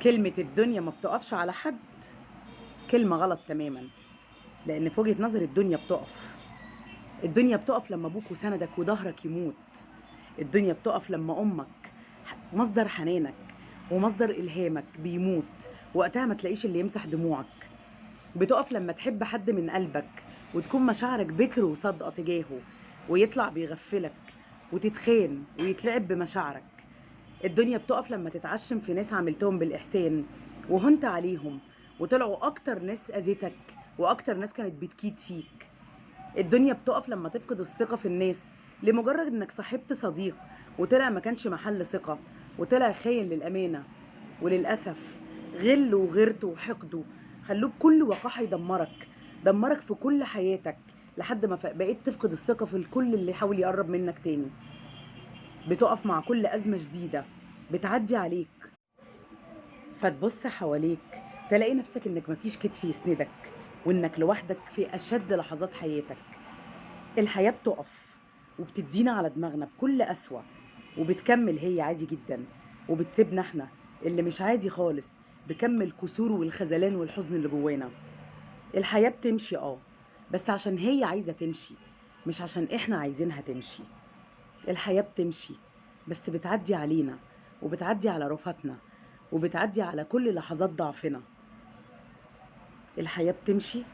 كلمة الدنيا ما بتقفش على حد كلمة غلط تمامًا، لإن في وجهة نظري الدنيا بتقف، الدنيا بتقف لمّا أبوك وسندك وضهرك يموت، الدنيا بتقف لمّا أمك مصدر حنانك ومصدر إلهامك بيموت، وقتها ما تلاقيش اللي يمسح دموعك، بتقف لمّا تحب حد من قلبك وتكون مشاعرك بِكر وصادقة تجاهه، ويطلع بيغفّلك وتتخان ويتلعب بمشاعرك. الدنيا بتقف لمّا تتعشِّم في ناس عاملتهم بالإحسان وهُنت عليهم وطلعوا أكتر ناس أذيتك وأكتر ناس كانت بتكيد فيك. الدنيا بتقف لمّا تفقد الثقة في الناس لمجرد إنك صاحبت صديق وطلع ما كانش محل ثقة وطلع خاين للأمانة. وللأسف غِلّه وغيرته وحقده خلّوه بكل وقاحة يدمّرك، دمّرك في كل حياتك لحد ما بقيت تفقد الثقة في الكل اللي يحاول يقرّب منك تاني. بتقف مع كل أزمة جديدة بتعدّي عليك، فتبُص حواليك تلاقي نفسك إنك ما فيش كتف يسندك، وإنك لوحدك في أشد لحظات حياتك. الحياة بتُقف وبتدّينا على دماغنا بكل قسوة، وبتكمّل هي عادي جدًا، وبتسيبنا إحنا اللي مش عادي خالص بكَم الكسور والخذلان والحزن اللي جوانا. الحياة بتمشي بس عشان هي عايزة تمشي، مش عشان إحنا عايزينها تمشي. الحياة بتمشي بس بتعدّي علينا، وبتعدّي على رفاتنا، وبتعدّي على كل لحظات ضعفنا. الحياة بتمشي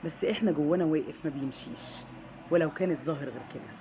بس إحنا جوانا واقف ما بيمشيش، ولو كان الظاهر غير كده.